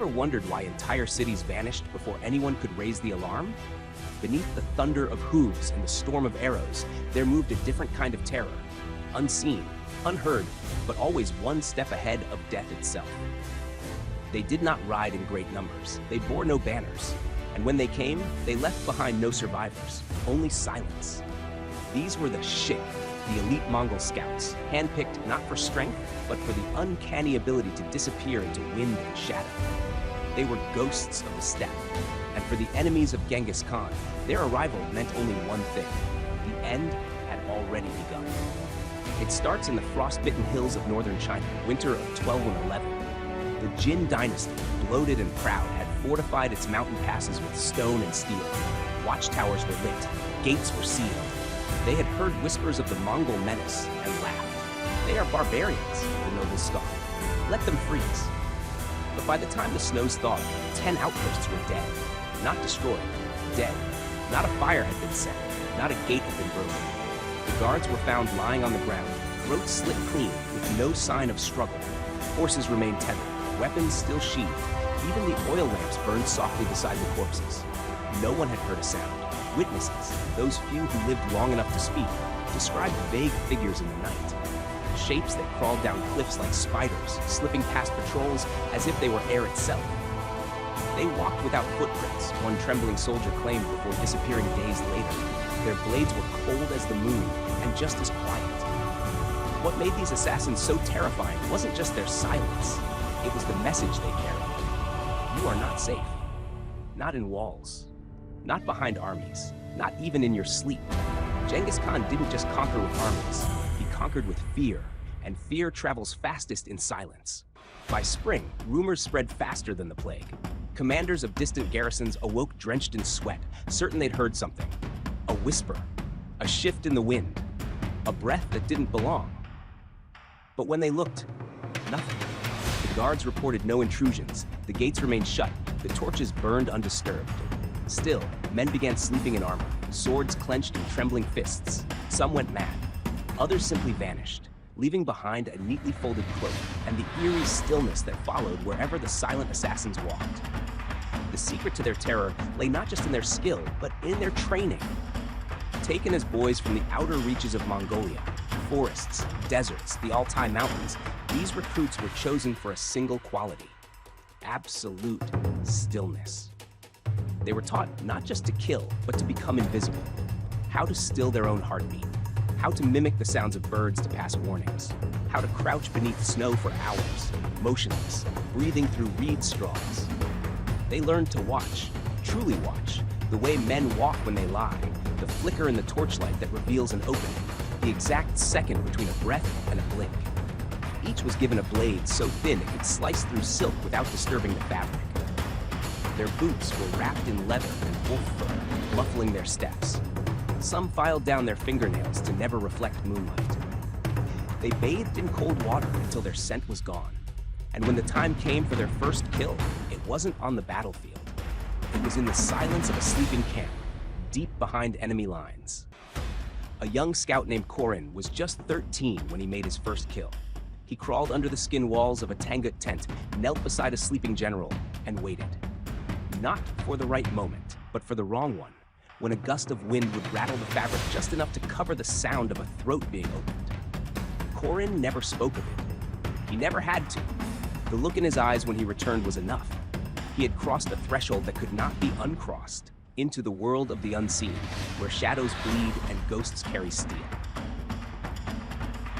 ever wondered why entire cities vanished before anyone could raise the alarm? Beneath the thunder of hooves and the storm of arrows, there moved a different kind of terror. Unseen, unheard, but always one step ahead of death itself. They did not ride in great numbers. They bore no banners. And when they came, they left behind no survivors, only silence. These were the Shik, the elite Mongol scouts, handpicked not for strength, but for the uncanny ability to disappear into wind and shadow. They were ghosts of the steppe, and for the enemies of Genghis Khan, their arrival meant only one thing: the end had already begun. It starts in the frostbitten hills of northern China, winter of 1211. The Jin dynasty, bloated and proud, had fortified its mountain passes with stone and steel. Watchtowers were lit, gates were sealed. They had heard whispers of the Mongol menace and laughed. They are barbarians, the nobles scoffed. Let them freeze. But by the time the snows thawed, 10 outposts were dead. Not destroyed, dead. Not a fire had been set, not a gate had been broken. The guards were found lying on the ground, throats slit clean, with no sign of struggle. Horses remained tethered, weapons still sheathed. Even the oil lamps burned softly beside the corpses. No one had heard a sound. Witnesses, those few who lived long enough to speak, described vague figures in the night. Shapes that crawled down cliffs like spiders, slipping past patrols as if they were air itself. They walked without footprints, one trembling soldier claimed before disappearing days later. Their blades were cold as the moon and just as quiet. What made these assassins so terrifying wasn't just their silence. It was the message they carried. You are not safe. Not in walls. Not behind armies. Not even in your sleep. Genghis Khan didn't just conquer with armies. He conquered with fear, and fear travels fastest in silence. By spring, rumors spread faster than the plague. Commanders of distant garrisons awoke drenched in sweat, certain they'd heard something. A whisper, a shift in the wind, a breath that didn't belong. But when they looked, nothing. The guards reported no intrusions, the gates remained shut, the torches burned undisturbed. Still, men began sleeping in armor, swords clenched in trembling fists. Some went mad. Others simply vanished, leaving behind a neatly folded cloak and the eerie stillness that followed wherever the silent assassins walked. The secret to their terror lay not just in their skill, but in their training. Taken as boys from the outer reaches of Mongolia, forests, deserts, the Altai Mountains, these recruits were chosen for a single quality: absolute stillness. They were taught not just to kill, but to become invisible. How to still their own heartbeat. How to mimic the sounds of birds to pass warnings. How to crouch beneath snow for hours, motionless, breathing through reed straws. They learned to watch, truly watch, the way men walk when they lie, the flicker in the torchlight that reveals an opening, the exact second between a breath and a blink. Each was given a blade so thin it could slice through silk without disturbing the fabric. Their boots were wrapped in leather and wolf fur, muffling their steps. Some filed down their fingernails to never reflect moonlight. They bathed in cold water until their scent was gone. And when the time came for their first kill, it wasn't on the battlefield. It was in the silence of a sleeping camp, deep behind enemy lines. A young scout named Korin was just 13 when he made his first kill. He crawled under the skin walls of a Tangut tent, knelt beside a sleeping general, and waited. Not for the right moment, but for the wrong one, when a gust of wind would rattle the fabric just enough to cover the sound of a throat being opened. Korin never spoke of it. He never had to. The look in his eyes when he returned was enough. He had crossed a threshold that could not be uncrossed, into the world of the unseen, where shadows bleed and ghosts carry steel.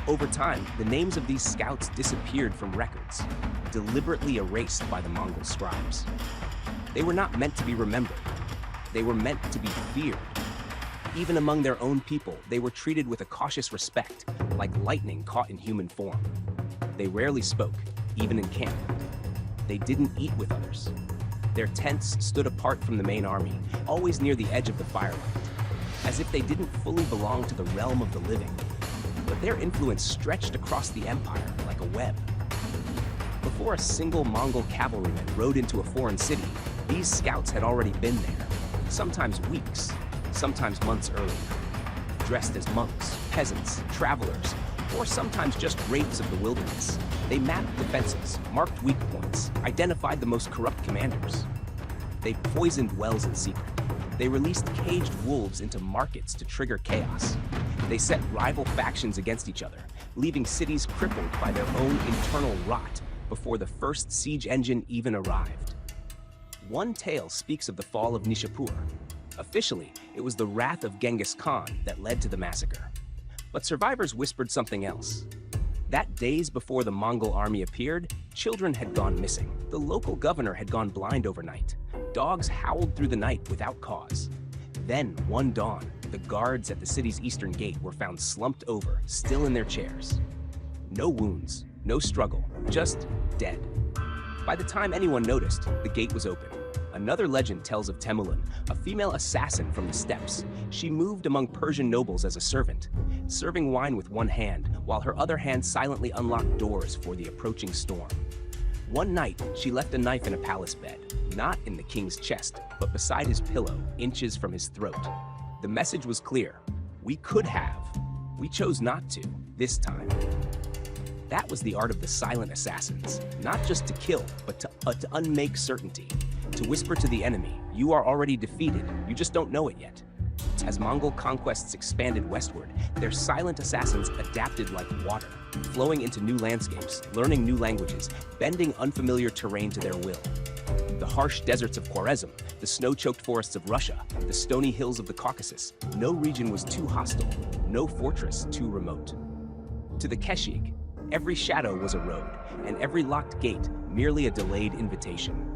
Over time, the names of these scouts disappeared from records, deliberately erased by the Mongol scribes. They were not meant to be remembered. They were meant to be feared. Even among their own people, they were treated with a cautious respect, like lightning caught in human form. They rarely spoke, even in camp. They didn't eat with others. Their tents stood apart from the main army, always near the edge of the firelight, as if they didn't fully belong to the realm of the living. But their influence stretched across the empire like a web. Before a single Mongol cavalryman rode into a foreign city, these scouts had already been there, sometimes weeks, sometimes months earlier. Dressed as monks, peasants, travelers, or sometimes just wraiths of the wilderness. They mapped defenses, marked weak points, identified the most corrupt commanders. They poisoned wells in secret. They released caged wolves into markets to trigger chaos. They set rival factions against each other, leaving cities crippled by their own internal rot before the first siege engine even arrived. One tale speaks of the fall of Nishapur. Officially, it was the wrath of Genghis Khan that led to the massacre. But survivors whispered something else. That days before the Mongol army appeared, children had gone missing. The local governor had gone blind overnight. Dogs howled through the night without cause. Then, one dawn, the guards at the city's eastern gate were found slumped over, still in their chairs. No wounds, no struggle, just dead. By the time anyone noticed, the gate was open. Another legend tells of Temujin, a female assassin from the steppes. She moved among Persian nobles as a servant, serving wine with one hand, while her other hand silently unlocked doors for the approaching storm. One night, she left a knife in a palace bed, not in the king's chest, but beside his pillow, inches from his throat. The message was clear. We could have. We chose not to, this time. That was the art of the silent assassins, not just to kill, but to unmake certainty. To whisper to the enemy, you are already defeated, you just don't know it yet. As Mongol conquests expanded westward, their silent assassins adapted like water, flowing into new landscapes, learning new languages, bending unfamiliar terrain to their will. The harsh deserts of Khwarezm, the snow-choked forests of Russia, the stony hills of the Caucasus, no region was too hostile, no fortress too remote. To the Keshig, every shadow was a road, and every locked gate merely a delayed invitation.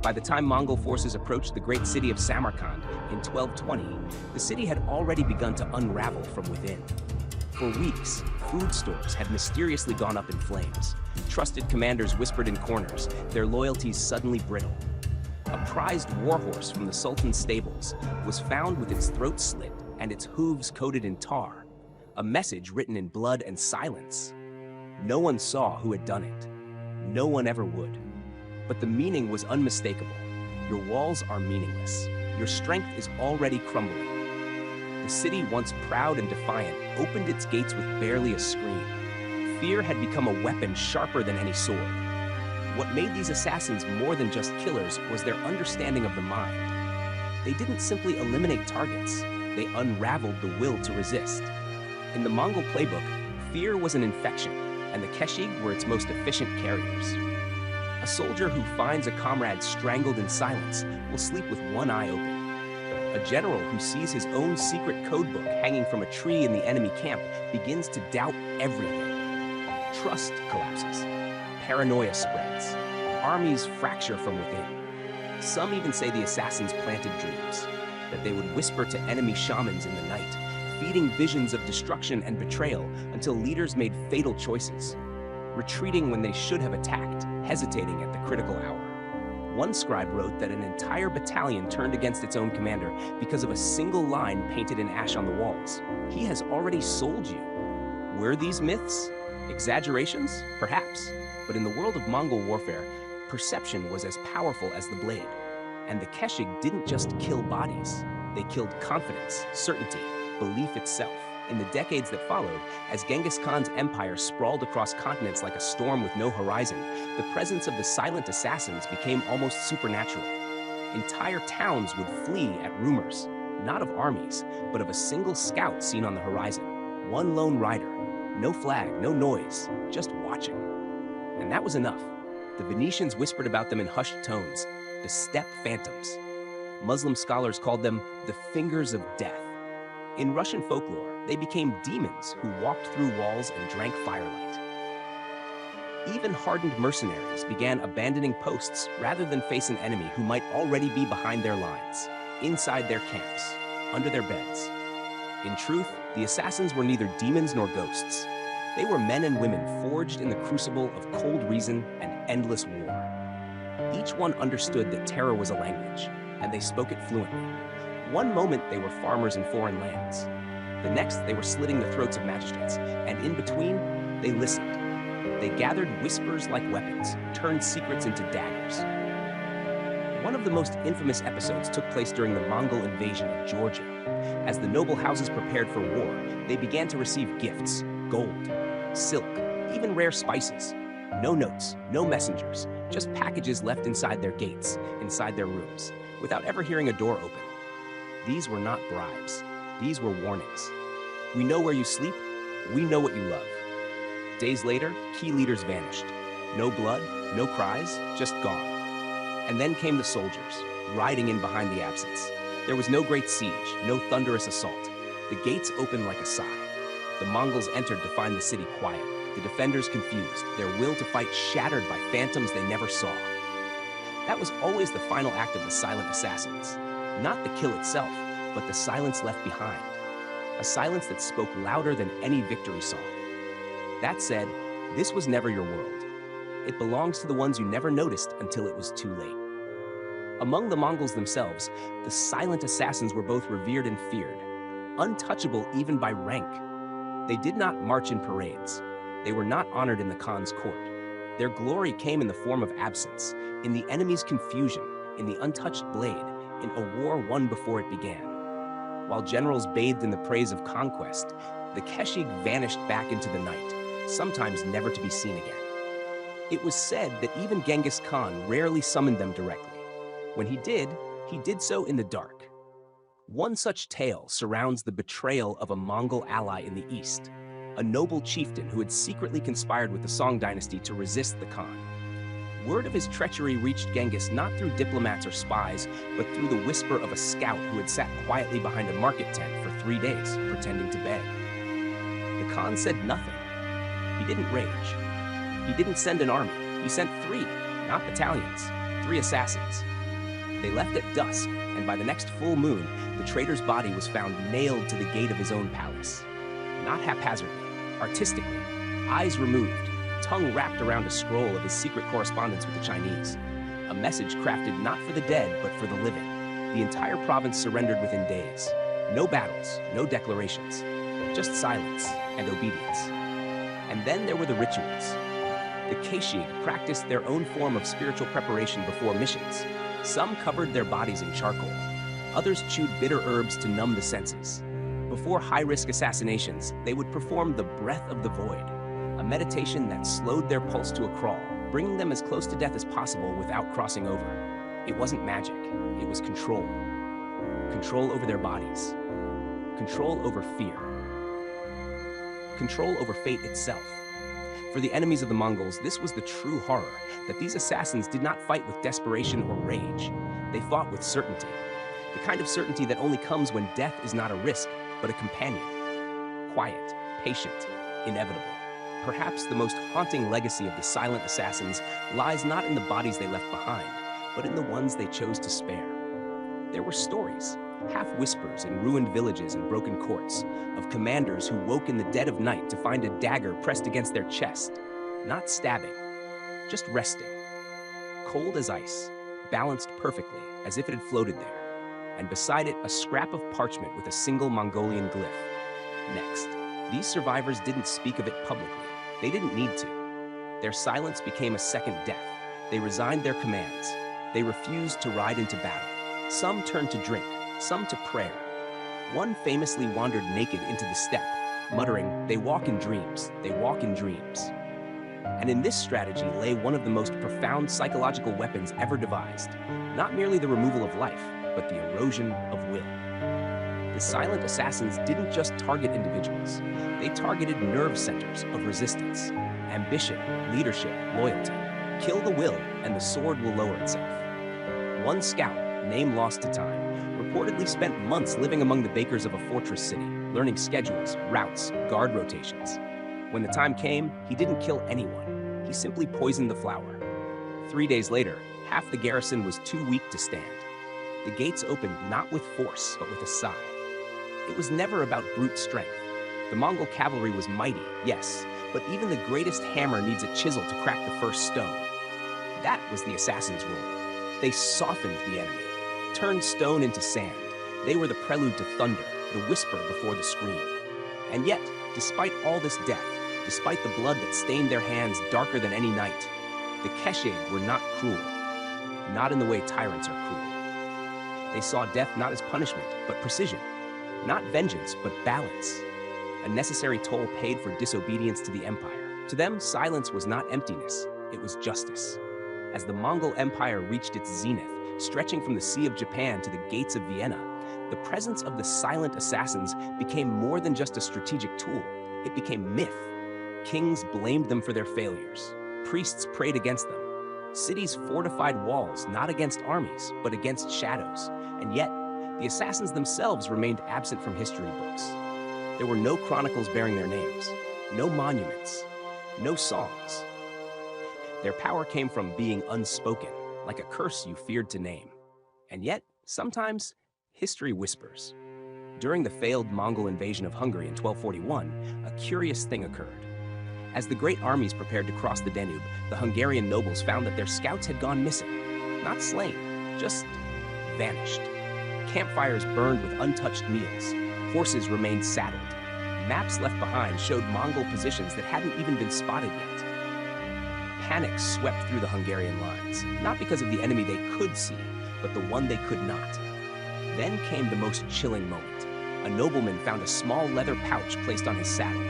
By the time Mongol forces approached the great city of Samarkand in 1220, the city had already begun to unravel from within. For weeks, food stores had mysteriously gone up in flames. Trusted commanders whispered in corners, their loyalties suddenly brittle. A prized warhorse from the Sultan's stables was found with its throat slit and its hooves coated in tar, a message written in blood and silence. No one saw who had done it. No one ever would. But the meaning was unmistakable. Your walls are meaningless. Your strength is already crumbling. The city, once proud and defiant, opened its gates with barely a scream. Fear had become a weapon sharper than any sword. What made these assassins more than just killers was their understanding of the mind. They didn't simply eliminate targets. They unraveled the will to resist. In the Mongol playbook, fear was an infection, and the Keshig were its most efficient carriers. A soldier who finds a comrade strangled in silence will sleep with one eye open. A general who sees his own secret codebook hanging from a tree in the enemy camp begins to doubt everything. Trust collapses. Paranoia spreads. Armies fracture from within. Some even say the assassins planted dreams, that they would whisper to enemy shamans in the night, feeding visions of destruction and betrayal until leaders made fatal choices, retreating when they should have attacked, hesitating at the critical hour. One scribe wrote that an entire battalion turned against its own commander because of a single line painted in ash on the walls. He has already sold you. Were these myths? Exaggerations? Perhaps. But in the world of Mongol warfare, perception was as powerful as the blade. And the Keshig didn't just kill bodies. They killed confidence, certainty, belief itself. In the decades that followed, as Genghis Khan's empire sprawled across continents like a storm with no horizon, the presence of the silent assassins became almost supernatural. Entire towns would flee at rumors, not of armies, but of a single scout seen on the horizon. One lone rider, no flag, no noise, just watching. And that was enough. The Venetians whispered about them in hushed tones, the steppe phantoms. Muslim scholars called them the fingers of death. In Russian folklore, they became demons who walked through walls and drank firelight. Even hardened mercenaries began abandoning posts rather than face an enemy who might already be behind their lines, inside their camps, under their beds. In truth, the assassins were neither demons nor ghosts. They were men and women forged in the crucible of cold reason and endless war. Each one understood that terror was a language, and they spoke it fluently. One moment they were farmers in foreign lands. The next they were slitting the throats of magistrates, and in between, they listened. They gathered whispers like weapons, turned secrets into daggers. One of the most infamous episodes took place during the Mongol invasion of Georgia. As the noble houses prepared for war, they began to receive gifts, gold, silk, even rare spices. No notes, no messengers, just packages left inside their gates, inside their rooms, without ever hearing a door open. These were not bribes. These were warnings. We know where you sleep. We know what you love. Days later, key leaders vanished. No blood, no cries, just gone. And then came the soldiers, riding in behind the absence. There was no great siege, no thunderous assault. The gates opened like a sigh. The Mongols entered to find the city quiet, the defenders confused, their will to fight shattered by phantoms they never saw. That was always the final act of the silent assassins. Not the kill itself, but the silence left behind. A silence that spoke louder than any victory song. That said, this was never your world. It belongs to the ones you never noticed until it was too late. Among the Mongols themselves, the silent assassins were both revered and feared, untouchable even by rank. They did not march in parades. They were not honored in the Khan's court. Their glory came in the form of absence, in the enemy's confusion, in the untouched blade, in a war won before it began. While generals bathed in the praise of conquest, the Keshig vanished back into the night, sometimes never to be seen again. It was said that even Genghis Khan rarely summoned them directly. When he did so in the dark. One such tale surrounds the betrayal of a Mongol ally in the east, a noble chieftain who had secretly conspired with the Song dynasty to resist the Khan. Word of his treachery reached Genghis not through diplomats or spies, but through the whisper of a scout who had sat quietly behind a market tent for 3 days, pretending to beg. The Khan said nothing. He didn't rage. He didn't send an army. He sent 3, not battalions, 3 assassins. They left at dusk, and by the next full moon, the traitor's body was found nailed to the gate of his own palace. Not haphazardly, artistically, eyes removed, tongue wrapped around a scroll of his secret correspondence with the Chinese. A message crafted not for the dead, but for the living. The entire province surrendered within days. No battles, no declarations, just silence and obedience. And then there were the rituals. The Keshig practiced their own form of spiritual preparation before missions. Some covered their bodies in charcoal. Others chewed bitter herbs to numb the senses. Before high-risk assassinations, they would perform the breath of the void, a meditation that slowed their pulse to a crawl, bringing them as close to death as possible without crossing over. It wasn't magic, it was control. Control over their bodies. Control over fear. Control over fate itself. For the enemies of the Mongols, this was the true horror, that these assassins did not fight with desperation or rage. They fought with certainty. The kind of certainty that only comes when death is not a risk, but a companion. Quiet, patient, inevitable. Perhaps the most haunting legacy of the silent assassins lies not in the bodies they left behind, but in the ones they chose to spare. There were stories, half-whispers in ruined villages and broken courts, of commanders who woke in the dead of night to find a dagger pressed against their chest, not stabbing, just resting. Cold as ice, balanced perfectly, as if it had floated there, and beside it a scrap of parchment with a single Mongolian glyph. Next, these survivors didn't speak of it publicly. They didn't need to. Their silence became a second death. They resigned their commands. They refused to ride into battle. Some turned to drink, some to prayer. One famously wandered naked into the steppe, muttering, "They walk in dreams, they walk in dreams." And in this strategy lay one of the most profound psychological weapons ever devised. Not merely the removal of life, but the erosion of will. The silent assassins didn't just target individuals. They targeted nerve centers of resistance, ambition, leadership, loyalty. Kill the will, and the sword will lower itself. One scout, name lost to time, reportedly spent months living among the bakers of a fortress city, learning schedules, routes, guard rotations. When the time came, he didn't kill anyone. He simply poisoned the flour. 3 days later, half the garrison was too weak to stand. The gates opened not with force, but with a sigh. It was never about brute strength. The Mongol cavalry was mighty, yes, but even the greatest hammer needs a chisel to crack the first stone. That was the assassin's role. They softened the enemy, turned stone into sand. They were the prelude to thunder, the whisper before the scream. And yet, despite all this death, despite the blood that stained their hands darker than any night, the Keshig were not cruel. Not in the way tyrants are cruel. They saw death not as punishment, but precision. Not vengeance, but balance. a necessary toll paid for disobedience to the empire. To them, silence was not emptiness, it was justice. As the Mongol Empire reached its zenith, stretching from the Sea of Japan to the gates of Vienna, the presence of the silent assassins became more than just a strategic tool. It became myth. Kings blamed them for their failures. Priests prayed against them. Cities fortified walls not against armies, but against shadows. And yet, the assassins themselves remained absent from history books. There were no chronicles bearing their names, no monuments, no songs. Their power came from being unspoken, like a curse you feared to name. And yet, sometimes, history whispers. During the failed Mongol invasion of Hungary in 1241, a curious thing occurred. As the great armies prepared to cross the Danube, the Hungarian nobles found that their scouts had gone missing. Not slain, just vanished. Campfires burned with untouched meals. Horses remained saddled. Maps left behind showed Mongol positions that hadn't even been spotted yet. Panic swept through the Hungarian lines, not because of the enemy they could see, but the one they could not. Then came the most chilling moment. A nobleman found a small leather pouch placed on his saddle.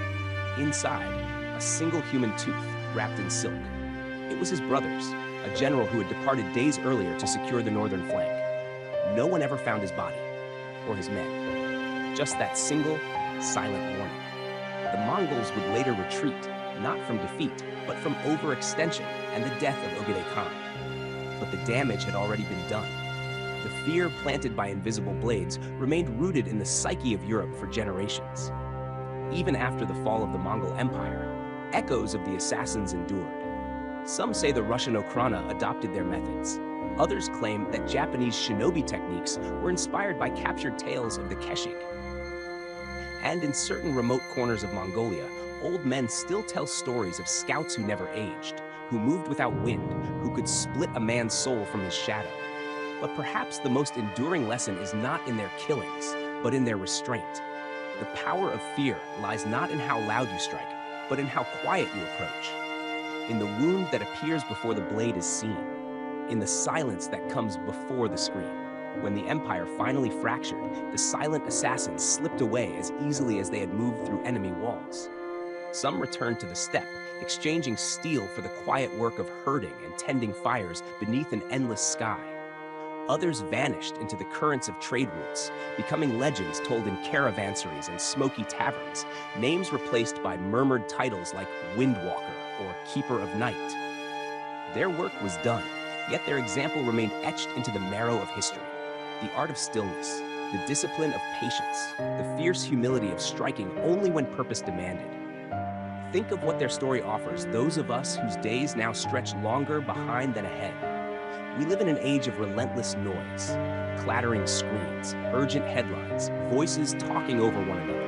Inside, a single human tooth wrapped in silk. It was his brother's, a general who had departed days earlier to secure the northern flank. No one ever found his body, or his men. Just that single, silent warning. The Mongols would later retreat, not from defeat, but from overextension and the death of Ogedei Khan. But the damage had already been done. The fear planted by invisible blades remained rooted in the psyche of Europe for generations. Even after the fall of the Mongol Empire, echoes of the assassins endured. Some say the Russian Okhrana adopted their methods. Others claim that Japanese shinobi techniques were inspired by captured tales of the Keshig. And in certain remote corners of Mongolia, old men still tell stories of scouts who never aged, who moved without wind, who could split a man's soul from his shadow. But perhaps the most enduring lesson is not in their killings, but in their restraint. The power of fear lies not in how loud you strike, but in how quiet you approach. In the wound that appears before the blade is seen. In the silence that comes before the scream. When the empire finally fractured, the silent assassins slipped away as easily as they had moved through enemy walls. Some returned to the steppe, exchanging steel for the quiet work of herding and tending fires beneath an endless sky. Others vanished into the currents of trade routes, becoming legends told in caravanseries and smoky taverns, names replaced by murmured titles like Windwalker or Keeper of Night. Their work was done, yet their example remained etched into the marrow of history. The art of stillness, the discipline of patience, the fierce humility of striking only when purpose demanded. Think of what their story offers those of us whose days now stretch longer behind than ahead. We live in an age of relentless noise, clattering screens, urgent headlines, voices talking over one another.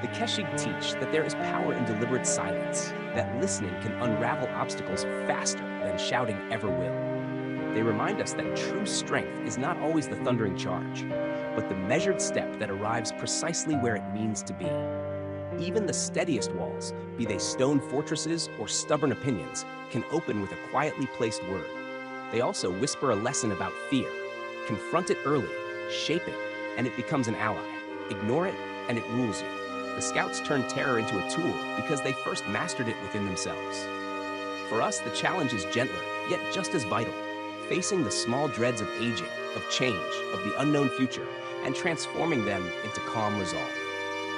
The Keshig teach that there is power in deliberate silence, that listening can unravel obstacles faster than shouting ever will. They remind us that true strength is not always the thundering charge, but the measured step that arrives precisely where it means to be. Even the steadiest walls, be they stone fortresses or stubborn opinions, can open with a quietly placed word. They also whisper a lesson about fear. Confront it early, shape it, and it becomes an ally. Ignore it, and it rules you. The scouts turned terror into a tool because they first mastered it within themselves. For us, the challenge is gentler, yet just as vital. Facing the small dreads of aging, of change, of the unknown future, and transforming them into calm resolve.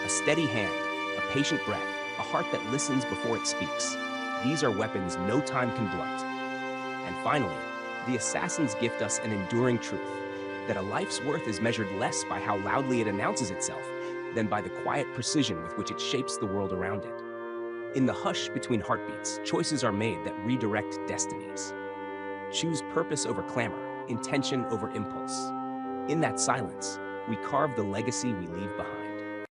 A steady hand, a patient breath, a heart that listens before it speaks. These are weapons no time can blunt. And finally, the assassins gift us an enduring truth, that a life's worth is measured less by how loudly it announces itself than by the quiet precision with which it shapes the world around it. In the hush between heartbeats, choices are made that redirect destinies. Choose purpose over clamor, intention over impulse. In that silence, we carve the legacy we leave behind.